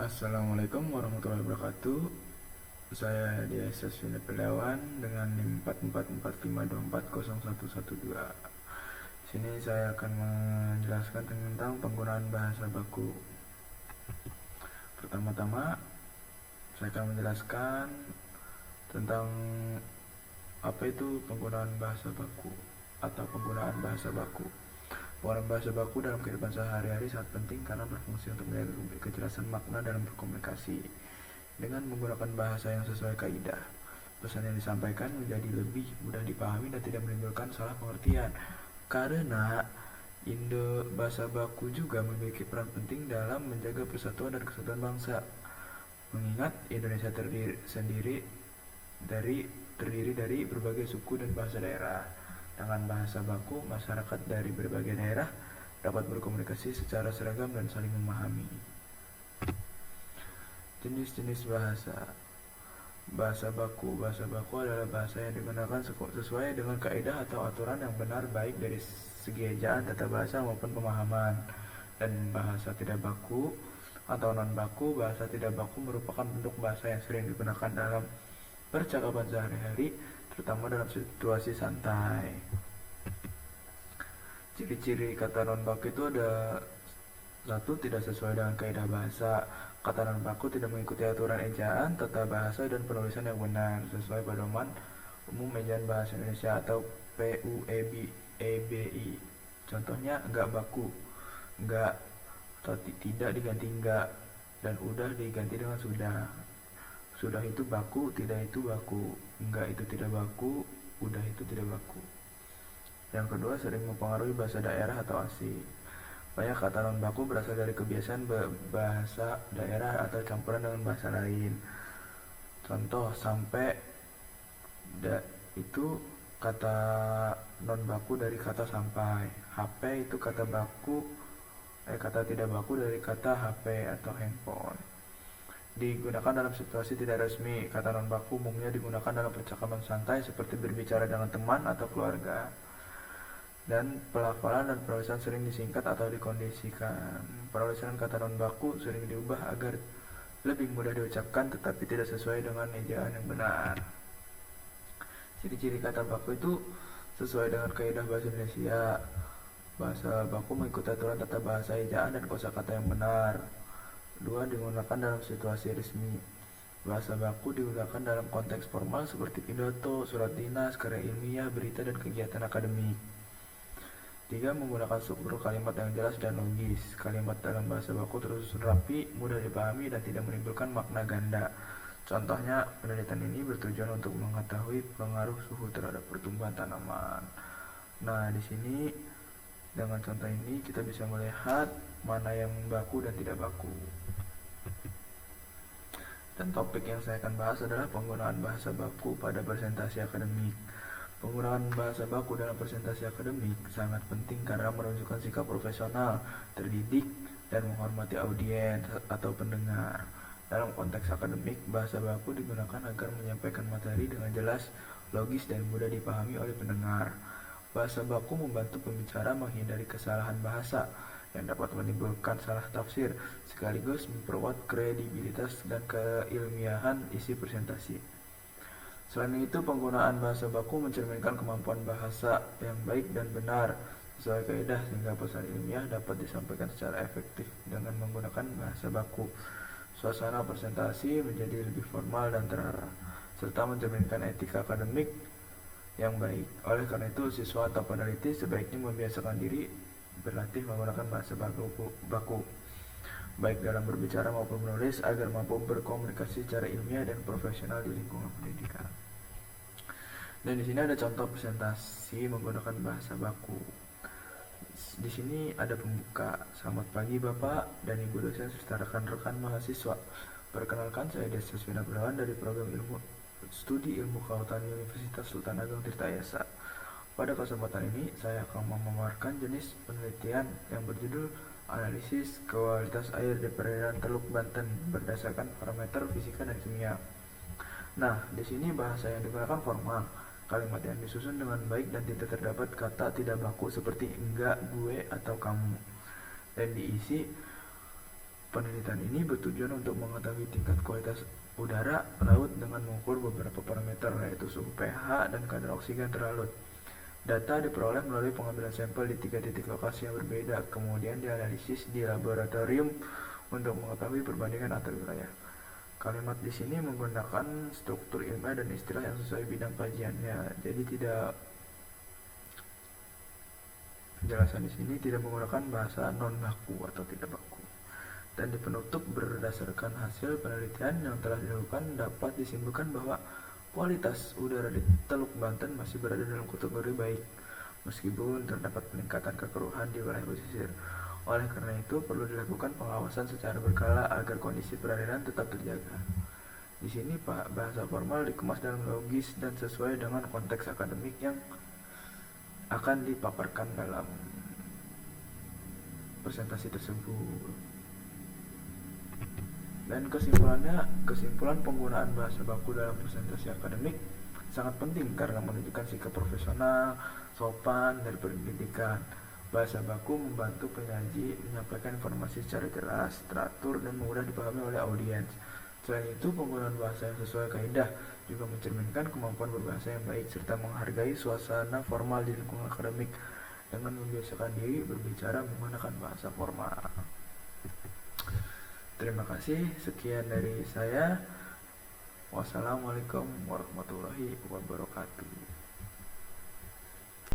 Assalamualaikum warahmatullahi wabarakatuh. Saya Diasa Sunda Pedawan dengan NIM 44452401112. Di sini saya akan menjelaskan tentang penggunaan bahasa baku. Pertama-tama, saya akan menjelaskan tentang apa itu penggunaan bahasa baku atau penggunaan bahasa baku. Penggunaan bahasa baku dalam kehidupan sehari-hari sangat penting karena berfungsi untuk menjaga kejelasan makna dalam berkomunikasi. Dengan menggunakan bahasa yang sesuai kaidah, pesan yang disampaikan menjadi lebih mudah dipahami dan tidak menimbulkan salah pengertian. Karena bahasa baku juga memiliki peran penting dalam menjaga persatuan dan kesatuan bangsa. Mengingat Indonesia terdiri dari berbagai suku dan bahasa daerah. Dengan bahasa baku, masyarakat dari berbagai daerah dapat berkomunikasi secara seragam dan saling memahami. Jenis-jenis bahasa. Bahasa baku adalah bahasa yang digunakan sesuai dengan kaidah atau aturan yang benar baik dari segi ejaan, tata bahasa maupun pemahaman. Dan bahasa tidak baku atau non baku, bahasa tidak baku merupakan bentuk bahasa yang sering digunakan dalam percakapan sehari-hari, terutama dalam situasi santai. Ciri-ciri kata non baku itu ada: 1. Tidak sesuai dengan kaidah bahasa. Kata non baku tidak mengikuti aturan ejaan, tata bahasa, dan penulisan yang benar sesuai pedoman umum ejaan bahasa Indonesia atau PUEBI. Contohnya enggak baku, enggak atau tidak diganti enggak, dan udah diganti dengan sudah. Sudah itu baku, tidak itu baku. Enggak itu tidak baku, udah itu tidak baku. Yang kedua, sering mempengaruhi bahasa daerah atau asing. Banyak kata non baku berasal dari kebiasaan bahasa daerah atau campuran dengan bahasa lain. Contoh, sampai itu kata non baku dari kata sampai. HP itu kata tidak baku dari kata HP atau handphone. Digunakan dalam situasi tidak resmi. Kata non baku umumnya digunakan dalam percakapan santai seperti berbicara dengan teman atau keluarga. Dan pelafalan dan penulisan sering disingkat atau dikondisikan. Penulisan kata non baku sering diubah agar lebih mudah diucapkan tetapi tidak sesuai dengan ejaan yang benar. Ciri-ciri kata baku itu sesuai dengan kaidah bahasa Indonesia. Bahasa baku mengikuti aturan tata bahasa, ejaan, dan kosakata yang benar. 2. Digunakan dalam situasi resmi. Bahasa baku digunakan dalam konteks formal seperti pidato, surat dinas, karya ilmiah, berita, dan kegiatan akademik. 3. Menggunakan struktur kalimat yang jelas dan logis. Kalimat dalam bahasa baku tersusun rapi, mudah dipahami, dan tidak menimbulkan makna ganda. Contohnya, penelitian ini bertujuan untuk mengetahui pengaruh suhu terhadap pertumbuhan tanaman. Nah, di sini dengan contoh ini kita bisa melihat mana yang baku dan tidak baku. Dan topik yang saya akan bahas adalah penggunaan bahasa baku pada presentasi akademik. Penggunaan bahasa baku dalam presentasi akademik sangat penting karena menunjukkan sikap profesional, terdidik, dan menghormati audiens atau pendengar. Dalam konteks akademik, bahasa baku digunakan agar menyampaikan materi dengan jelas, logis, dan mudah dipahami oleh pendengar. Bahasa baku membantu pembicara menghindari kesalahan bahasa yang dapat menimbulkan salah tafsir, sekaligus memperkuat kredibilitas dan keilmiahan isi presentasi. Selain itu, penggunaan bahasa baku mencerminkan kemampuan bahasa yang baik dan benar sesuai kaidah sehingga pesan ilmiah dapat disampaikan secara efektif dengan menggunakan bahasa baku. Suasana presentasi menjadi lebih formal dan terarah, serta mencerminkan etika akademik yang baik. Oleh karena itu, siswa atau peneliti sebaiknya membiasakan diri berlatih menggunakan bahasa baku, baik dalam berbicara maupun menulis, agar mampu berkomunikasi secara ilmiah dan profesional di lingkungan pendidikan. Dan di sini ada contoh presentasi menggunakan bahasa baku. Di sini ada pembuka. Selamat pagi Bapak dan Ibu dosen serta rekan-rekan mahasiswa. Perkenalkan, saya Desa Swina Gunawan dari program Studi Ilmu Kelautan Universitas Sultan Ageng Tirtayasa. Pada kesempatan ini, saya akan memaparkan jenis penelitian yang berjudul Analisis Kualitas Air di Perairan Teluk Banten berdasarkan parameter fisika dan kimia. Nah, di sini bahasa yang digunakan formal. Kalimat yang disusun dengan baik dan tidak terdapat kata tidak baku seperti enggak, gue, atau kamu. Dan diisi Penelitian ini bertujuan untuk mengetahui tingkat kualitas udara laut dengan mengukur beberapa parameter, yaitu suhu pH dan kadar oksigen terlalut. Data diperoleh melalui pengambilan sampel di 3 titik lokasi yang berbeda, kemudian dianalisis di laboratorium untuk mengetahui perbandingan antar wilayah. Kalimat di sini menggunakan struktur ilmiah dan istilah yang sesuai bidang kajiannya. Jadi penjelasan di sini tidak menggunakan bahasa non baku atau tidak baku. Dan di penutup, berdasarkan hasil penelitian yang telah dilakukan, dapat disimpulkan bahwa kualitas udara di Teluk Banten masih berada dalam kategori baik, meskipun terdapat peningkatan kekeruhan di wilayah pesisir. Oleh karena itu, perlu dilakukan pengawasan secara berkala agar kondisi perairan tetap terjaga. Di sini bahasa formal dikemas dalam logis dan sesuai dengan konteks akademik yang akan dipaparkan dalam presentasi tersebut. Dan kesimpulan penggunaan bahasa baku dalam presentasi akademik sangat penting karena menunjukkan sikap profesional, sopan, dan pendidikan. Bahasa baku membantu penyaji menyampaikan informasi secara jelas, teratur, dan mudah dipahami oleh audiens. Selain itu, penggunaan bahasa yang sesuai kaidah juga mencerminkan kemampuan berbahasa yang baik serta menghargai suasana formal di lingkungan akademik dengan membiasakan diri berbicara menggunakan bahasa formal. Terima kasih, sekian dari saya. Wassalamualaikum warahmatullahi wabarakatuh.